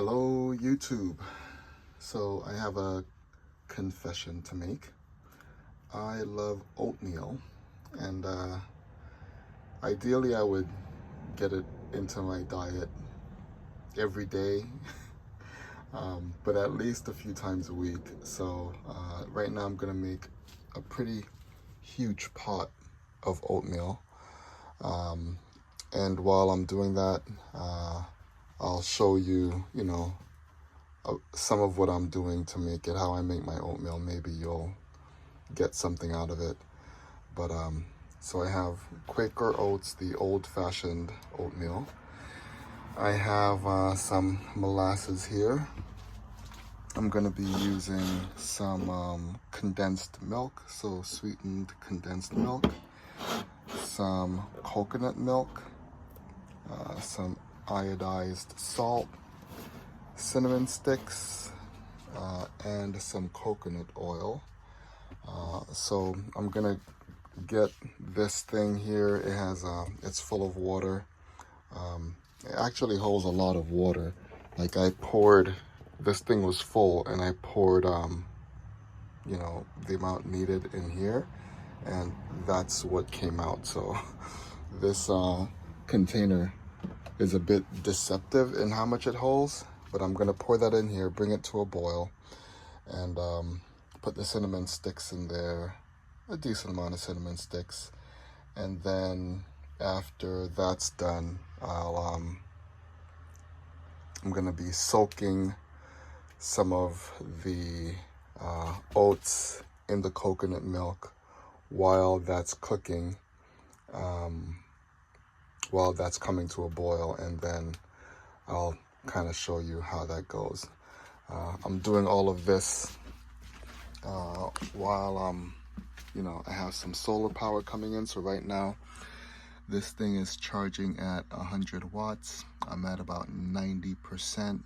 Hello YouTube. So I have a confession to make. I love oatmeal, and ideally I would get it into my diet every day, but at least a few times a week. So right now I'm gonna make a pretty huge pot of oatmeal, and while I'm doing that, I'll show you, some of what I'm doing to make it, how I make my oatmeal. Maybe you'll get something out of it. But so I have Quaker Oats, the old-fashioned oatmeal. I have some molasses here. I'm gonna be using some condensed milk, so sweetened condensed milk, some coconut milk, some iodized salt, cinnamon sticks, and some coconut oil. So I'm gonna get this thing here. It has it's full of water. It actually holds a lot of water. Like this thing was full, and I poured the amount needed in here, and that's what came out. So this container is a bit deceptive in how much it holds, but I'm gonna pour that in here, bring it to a boil, and put the cinnamon sticks in there, a decent amount of cinnamon sticks. And then after that's done, I'm gonna be soaking some of the oats in the coconut milk while that's cooking, while that's coming to a boil, and then I'll kind of show you how that goes. I'm doing all of this while I have some solar power coming in. So right now this thing is charging at 100 watts. I'm at about 90%.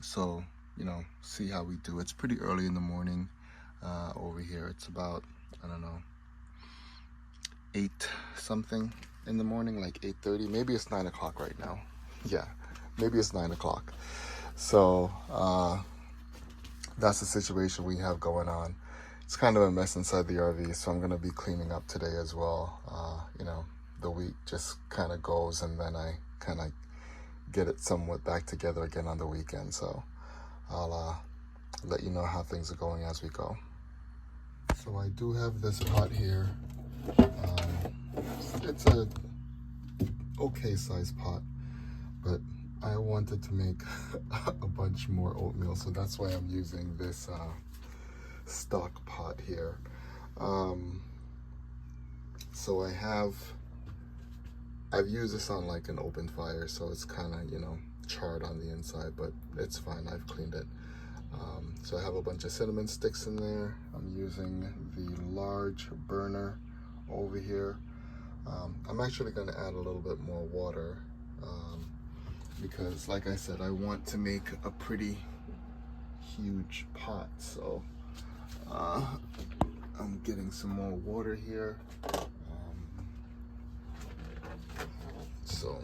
So see how we do. It's pretty early in the morning over here. It's about, I don't know, 8 something in the morning, like 8:30. Maybe it's 9 o'clock right now. Yeah, maybe it's 9 o'clock. So that's the situation we have going on. It's kind of a mess inside the RV, so I'm going to be cleaning up today as well. The week just kind of goes, and then I kind of get it somewhat back together again on the weekend. So I'll let you know how things are going as we go. So I do have this pot here. It's a okay sized pot, but I wanted to make a bunch more oatmeal, so that's why I'm using this stock pot here. So I've used this on like an open fire, so it's kind of charred on the inside, but it's fine. I've cleaned it. So I have a bunch of cinnamon sticks in there. I'm using the large burner over here. I'm actually going to add a little bit more water because, like I said, I want to make a pretty huge pot. So I'm getting some more water here. So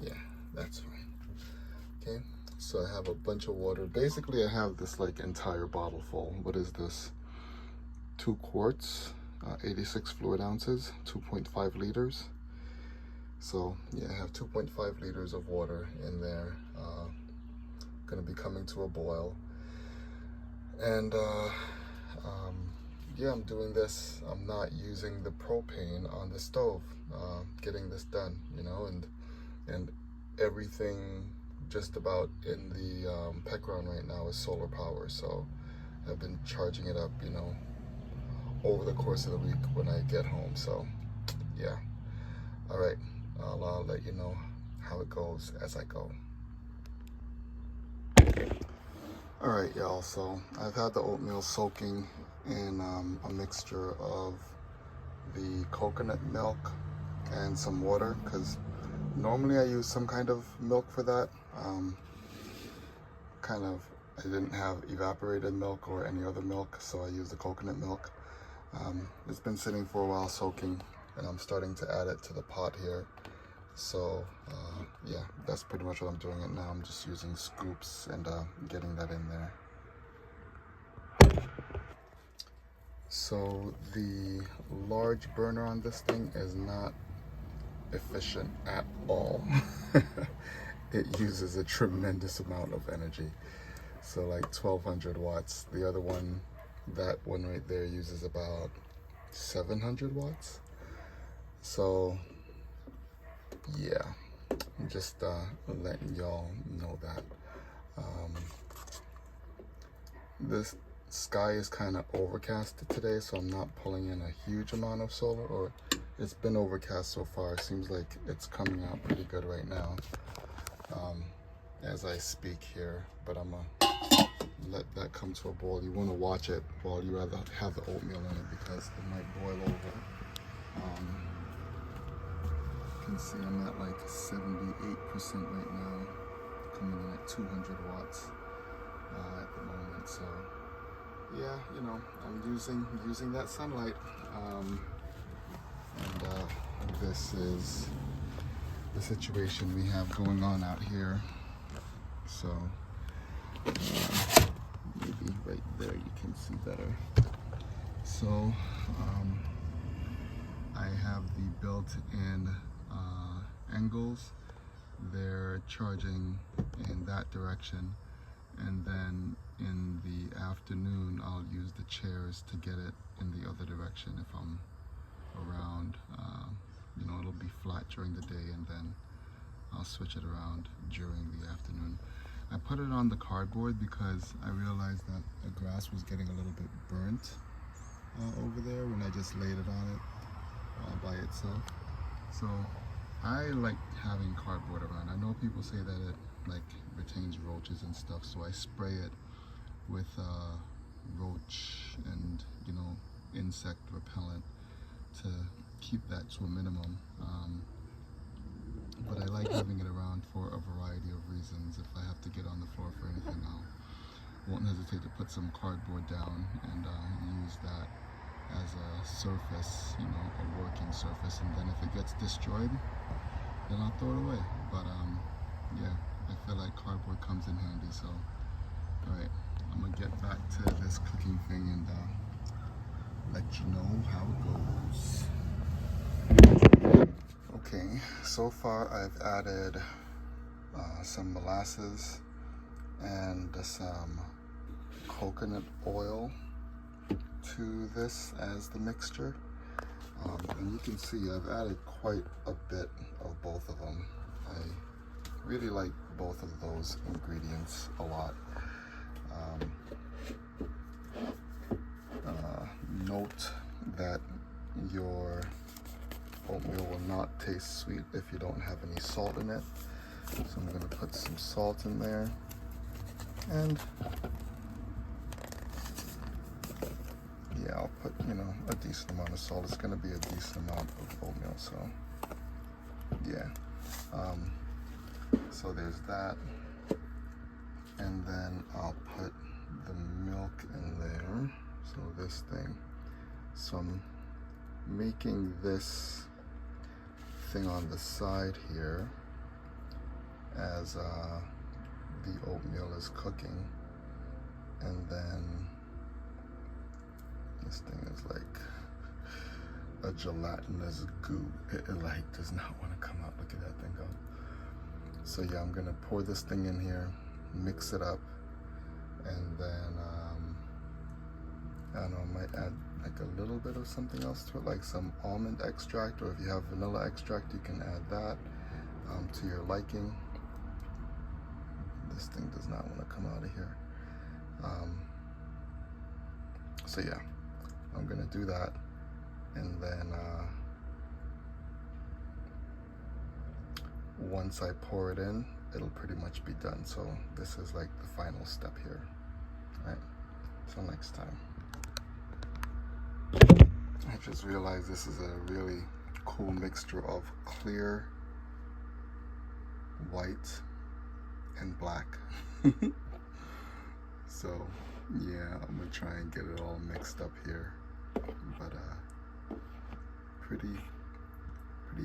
yeah, that's fine. Okay, so I have a bunch of water. Basically, I have this like entire bottle full. What is this? 2 quarts, 86 fluid ounces, 2.5 liters. So yeah, I have 2.5 liters of water in there. Gonna be coming to a boil. And yeah, I'm doing this. I'm not using the propane on the stove, getting this done, and everything just about in the pecron right now is solar power. So I've been charging it up, over the course of the week when I get home. So yeah, all right, I'll let you know how it goes as I go. All right, y'all, so I've had the oatmeal soaking in a mixture of the coconut milk and some water, because normally I use some kind of milk for that. Kind of I didn't have evaporated milk or any other milk, so I used the coconut milk. It's been sitting for a while soaking, and I'm starting to add it to the pot here. So yeah, that's pretty much what I'm doing it now. I'm just using scoops and getting that in there. So the large burner on this thing is not efficient at all. It uses a tremendous amount of energy. So like 1200 watts. The other one, that one right there, uses about 700 watts. So yeah, I'm just letting y'all know that. This sky is kind of overcasted today, so I'm not pulling in a huge amount of solar, or it's been overcast so far. It seems like it's coming out pretty good right now as I speak here, but I'm gonna let that come to a boil. You want to watch it while you rather have the oatmeal in it, because it might boil over. You can see I'm at like 78% right now, coming in at 200 watts at the moment. So yeah, you know, I'm using that sunlight, and this is the situation we have going on out here. So maybe right there you can see better. So I have the built-in angles. They're charging in that direction, and then in the afternoon I'll use the chairs to get it in the other direction if I'm around. You know, it'll be flat during the day, and then I'll switch it around during the afternoon. I put it on the cardboard because I realized that the grass was getting a little bit burnt over there when I just laid it on it by itself. So I like having cardboard around. I know people say that it like retains roaches and stuff, so I spray it with roach and, you know, insect repellent to keep that to a minimum. But I like having it around for a variety of reasons. If I have to get on the floor for anything, I won't hesitate to put some cardboard down and use that as a surface, you know, a working surface. And then if it gets destroyed, then I'll throw it away. But yeah, I feel like cardboard comes in handy. So all right, I'm gonna get back to this cooking thing and let you know how it goes. Okay, so far I've added some molasses and some coconut oil to this as the mixture. And you can see I've added quite a bit of both of them. I really like both of those ingredients a lot. Note that your oatmeal will not taste sweet if you don't have any salt in it. So I'm going to put some salt in there, and yeah, I'll put, you know, a decent amount of salt. It's going to be a decent amount of oatmeal, so yeah. So there's that, and then I'll put the milk in there. So this thing. So I'm making this thing on the side here as the oatmeal is cooking, and then this thing is like a gelatinous goo. It like does not want to come out. Look at that thing go. So yeah, I'm gonna pour this thing in here, mix it up, and then I don't know, I might add like a little bit of something else to it, like some almond extract, or if you have vanilla extract, you can add that to your liking. This thing does not want to come out of here. So yeah, I'm gonna do that, and then once I pour it in, it'll pretty much be done. So this is like the final step here. All right, till next time. I just realized this is a really cool mixture of clear, white, and black. So yeah, I'm gonna try and get it all mixed up here, but pretty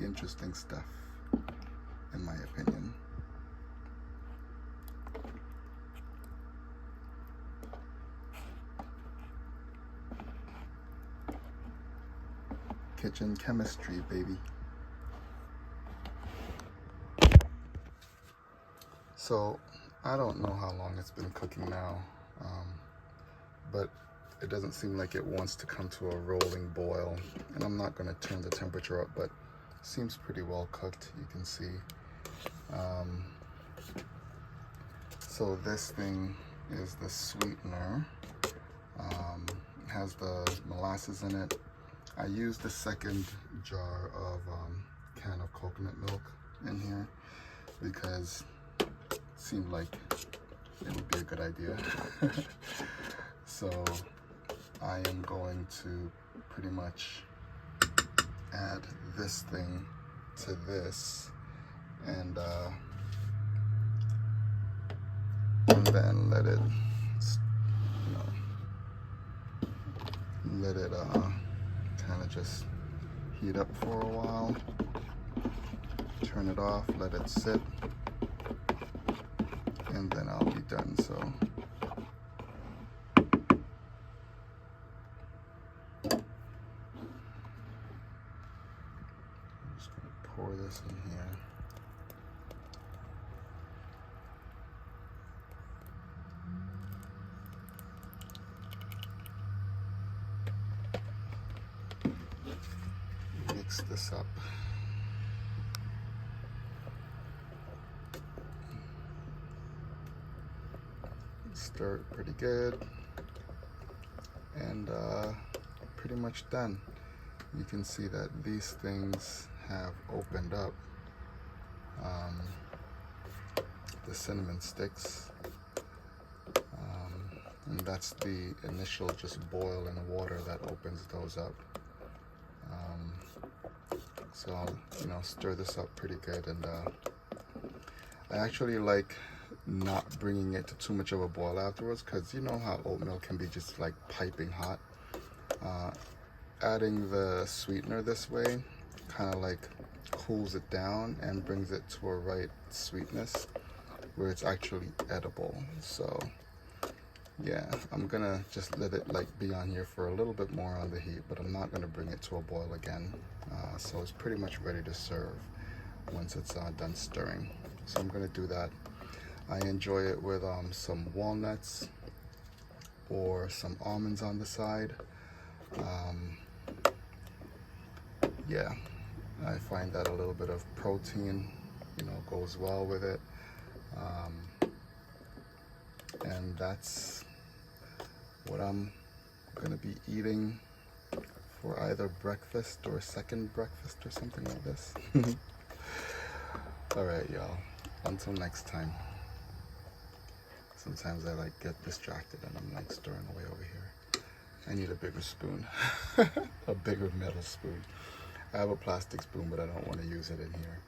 interesting stuff in my opinion. Kitchen chemistry, baby. So I don't know how long it's been cooking now, but it doesn't seem like it wants to come to a rolling boil, and I'm not going to turn the temperature up, but it seems pretty well cooked, you can see. So this thing is the sweetener. It has the molasses in it. I used the second jar of can of coconut milk in here because it seemed like it would be a good idea. So I am going to pretty much add this thing to this, and then let it, kind of just heat up for a while. Turn it off, let it sit, and then I'll be done. So I'm just going to pour this in here. Mix this up. Stir it pretty good, and pretty much done. You can see that these things have opened up. The cinnamon sticks, and that's the initial just boil in water that opens those up. So I'll stir this up pretty good, and I actually like not bringing it to too much of a boil afterwards, because you know how oatmeal can be just like piping hot. Adding the sweetener this way kind of like cools it down and brings it to a right sweetness where it's actually edible. So yeah, I'm gonna just let it like be on here for a little bit more on the heat, but I'm not gonna bring it to a boil again. So it's pretty much ready to serve once it's done stirring. So I'm gonna do that. I enjoy it with some walnuts or some almonds on the side. Yeah, I find that a little bit of protein, goes well with it. And that's what I'm gonna be eating for either breakfast or second breakfast or something like this. All right, y'all, until next time. Sometimes I like get distracted and I'm like stirring away over here. I need a bigger spoon, a bigger metal spoon. I have a plastic spoon, but I don't want to use it in here,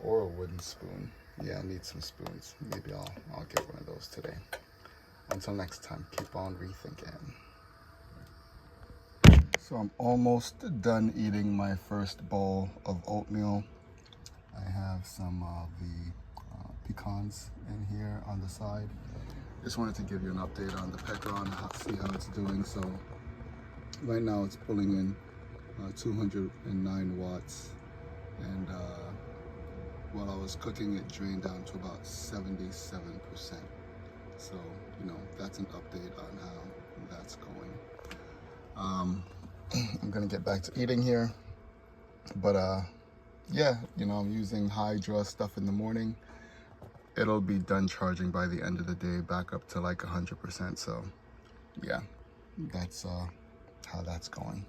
or a wooden spoon. Yeah, I need some spoons. Maybe I'll get one of those today. Until next time, keep on rethinking. So I'm almost done eating my first bowl of oatmeal. I have some of the pecans in here on the side. Just wanted to give you an update on the pecron, see how it's doing. So right now it's pulling in 209 watts, and while I was cooking it drained down to about 77%. So that's an update on how that's going. I'm gonna get back to eating here, but yeah, I'm using Hydra stuff in the morning. It'll be done charging by the end of the day, back up to like 100%. So yeah, that's how that's going.